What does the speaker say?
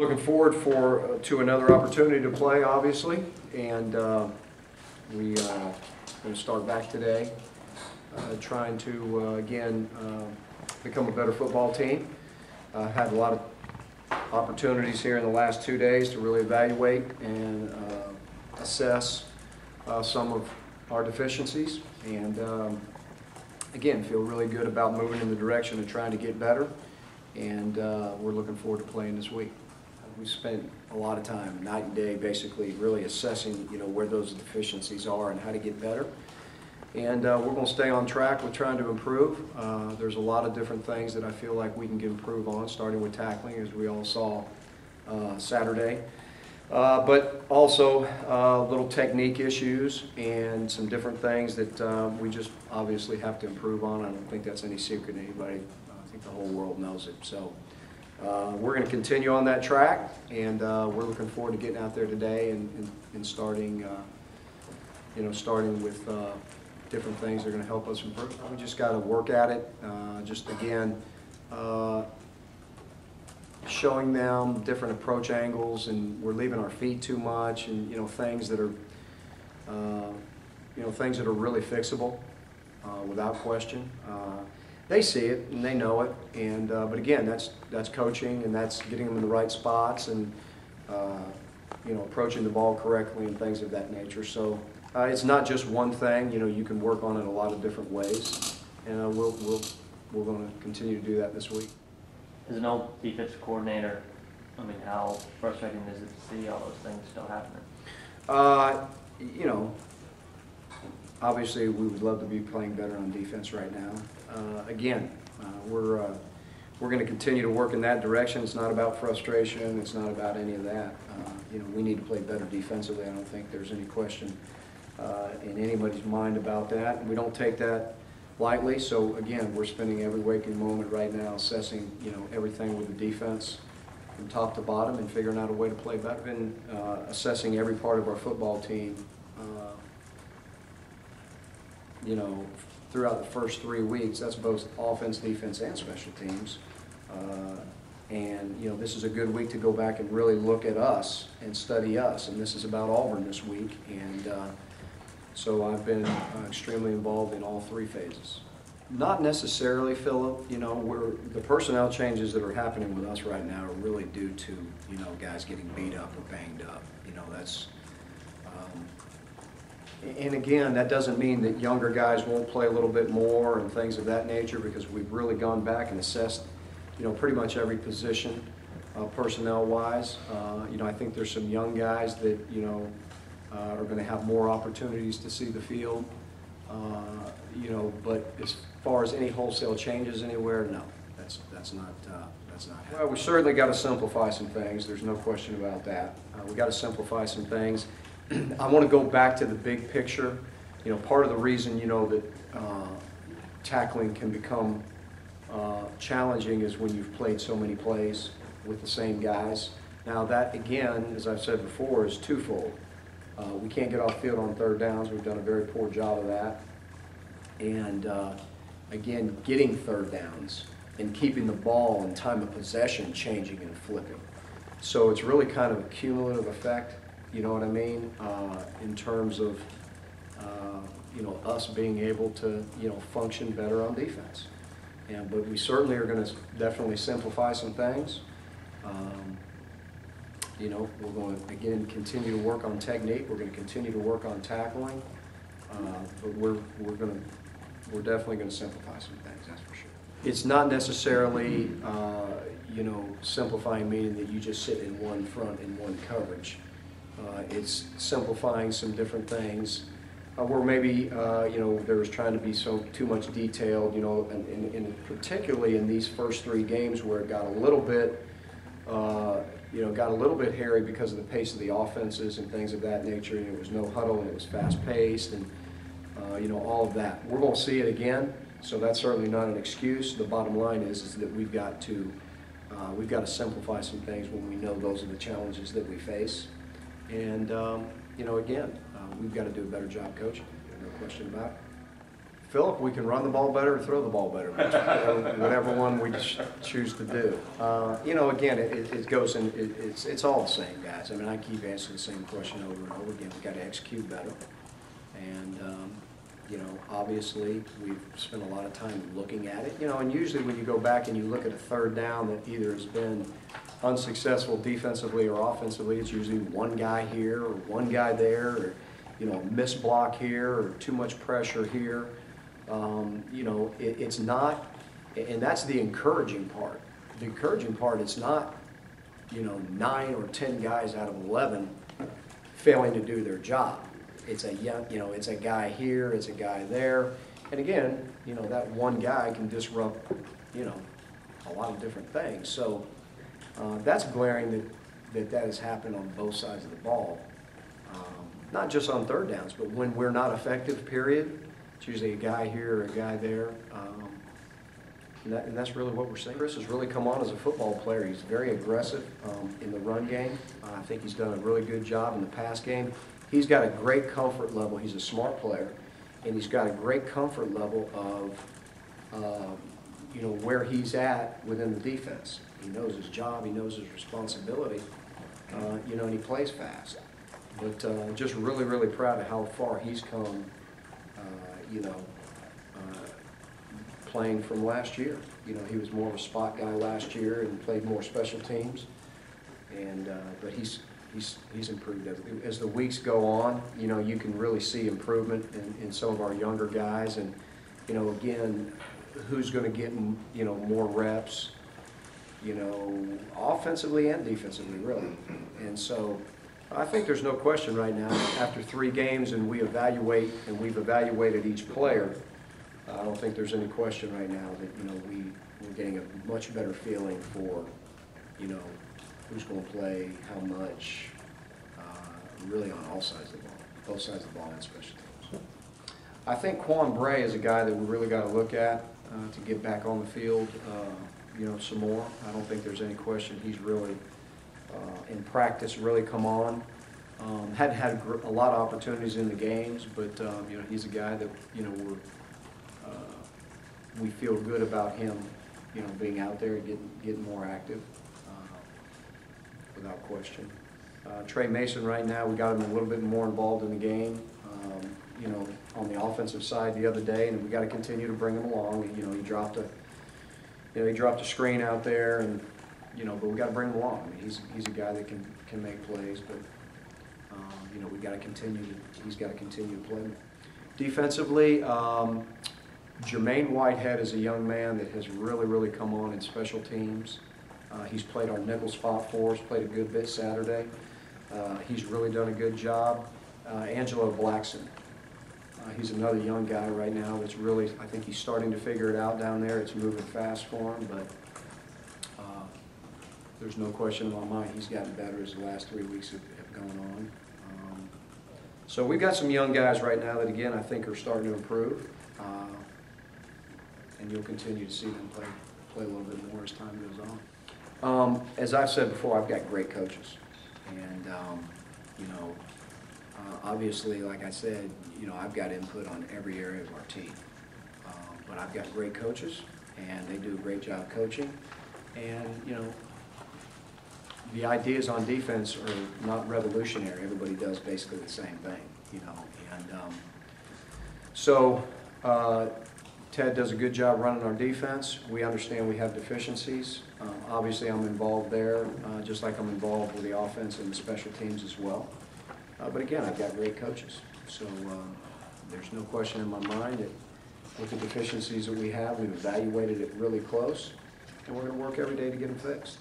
Looking forward to another opportunity to play, obviously, and we are going to start back today, trying to again become a better football team. Had a lot of opportunities here in the last 2 days to really evaluate and assess some of our deficiencies, and again, feel really good about moving in the direction of trying to get better, and we're looking forward to playing this week. We spent a lot of time, night and day, basically really assessing, where those deficiencies are and how to get better. And we're going to stay on track with trying to improve. There's a lot of different things that I feel like we can improve on, starting with tackling, as we all saw Saturday. But also little technique issues and some different things that we just obviously have to improve on. I don't think that's any secret to anybody. I think the whole world knows it. So we're going to continue on that track, and we're looking forward to getting out there today and starting, starting with different things that are going to help us improve. We just got to work at it. Just again, showing them different approach angles, and we're leaving our feet too much, and things that are, things that are really fixable, without question. They see it and they know it, and but again, that's coaching, and that's getting them in the right spots, and approaching the ball correctly and things of that nature. So it's not just one thing. You can work on it a lot of different ways, and we're going to continue to do that this week. As an old defensive coordinator, I mean, how frustrating is it to see all those things still happening? Obviously, we would love to be playing better on defense right now. Again, we're going to continue to work in that direction. It's not about frustration. It's not about any of that. We need to play better defensively. I don't think there's any question in anybody's mind about that. We don't take that lightly. So again, we're spending every waking moment right now assessing, everything with the defense from top to bottom and figuring out a way to play better. And assessing every part of our football team. Throughout the first 3 weeks, that's both offense, defense, and special teams. And this is a good week to go back and really look at us and study us. And this is about Auburn this week. And so I've been extremely involved in all 3 phases. Not necessarily, Philip. The personnel changes that are happening with us right now are really due to, guys getting beat up or banged up. That's. And again, that doesn't mean that younger guys won't play a little bit more and things of that nature, because we've really gone back and assessed, pretty much every position, personnel-wise. I think there's some young guys that, are going to have more opportunities to see the field. But as far as any wholesale changes anywhere, no, that's not happening. Well, we certainly got to simplify some things. There's no question about that. We got to simplify some things. I want to go back to the big picture. Part of the reason, that tackling can become challenging is when you've played so many plays with the same guys. Now that, again, as I've said before, is twofold. We can't get off field on third downs. We've done a very poor job of that. And again, getting third downs and keeping the ball and time of possession changing and flipping. So it's really kind of a cumulative effect. You know what I mean? In terms of, us being able to, function better on defense. But we certainly are going to definitely simplify some things. We're going to, again, continue to work on technique. We're going to continue to work on tackling. But we're definitely going to simplify some things, that's for sure. It's not necessarily, simplifying, meaning that you just sit in one front in one coverage. It's simplifying some different things where maybe there was trying to be too much detailed, and particularly in these first 3 games where it got a little bit hairy because of the pace of the offenses and things of that nature. And it was no huddle, and it was fast paced, and all of that. We're going to see it again, so that's certainly not an excuse. The bottom line is that we've got to simplify some things when we know those are the challenges that we face. And, again, we've got to do a better job coaching, no question about it. Philip, we can run the ball better or throw the ball better, whatever one we choose to do. You know, again, it goes in, it's all the same, guys. I mean, I keep asking the same question over and over again. We've got to execute better. And, you know, obviously, we've spent a lot of time looking at it. You know, and usually when you go back and you look at a third down that either has been unsuccessful defensively or offensively, it's usually one guy here or one guy there, or, you know, missed block here or too much pressure here. You know, it's not, and that's the encouraging part. The encouraging part, it's not, you know, 9 or 10 guys out of 11 failing to do their job. It's a young, you know, it's a guy here, it's a guy there. And again, you know, that one guy can disrupt, you know, a lot of different things. So that's glaring that has happened on both sides of the ball. Not just on third downs, but when we're not effective, period. It's usually a guy here or a guy there. And that's really what we're seeing. Chris has really come on as a football player. He's very aggressive in the run game. I think he's done a really good job in the pass game. He's got a great comfort level. He's a smart player, and he's got a great comfort level of you know, where he's at within the defense. He knows his job. He knows his responsibility. You know, and he plays fast. But just really, really proud of how far he's come. You know, playing from last year. You know, he was more of a spot guy last year and played more special teams. And but he's improved as the weeks go on. You know, you can really see improvement in some of our younger guys. And you know, again, who's going to get, you know, more reps? You know, offensively and defensively, really. And so I think there's no question right now, after 3 games and we've evaluated each player, I don't think there's any question right now that, you know, we're getting a much better feeling for, you know, who's going to play, how much, really on all sides of the ball, both sides of the ball and special teams. I think Quan Bray is a guy that we really got to look at to get back on the field, you know, some more. I don't think there's any question he's really, in practice, really come on. Hadn't had a lot of opportunities in the games, but you know, he's a guy that, you know, we feel good about him, you know, being out there and getting more active, without question. Trey Mason right now, we got him a little bit more involved in the game, you know, on the offensive side the other day, and we got to continue to bring him along. You know, he dropped a screen out there, and you know, but we got to bring him along. I mean, he's a guy that can make plays, but you know, we got to continue. He's got to continue to play. Defensively, Jermaine Whitehead is a young man that has really come on in special teams. He's played our nickel spot for us. Played a good bit Saturday. He's really done a good job. Angelo Blackson. He's another young guy right now that's really, I think he's starting to figure it out down there. It's moving fast for him, but there's no question in my mind he's gotten better as the last 3 weeks have gone on. So we've got some young guys right now that, again, I think are starting to improve. And you'll continue to see them play a little bit more as time goes on. As I've said before, I've got great coaches. And, you know, obviously, like I said, you know, I've got input on every area of our team. But I've got great coaches, and they do a great job coaching. And, you know, the ideas on defense are not revolutionary. Everybody does basically the same thing, you know. And so Ted does a good job running our defense. We understand we have deficiencies. Obviously, I'm involved there, just like I'm involved with the offense and the special teams as well. But again, I've got great coaches. So there's no question in my mind that with the deficiencies that we have, we've evaluated it really close, and we're going to work every day to get them fixed.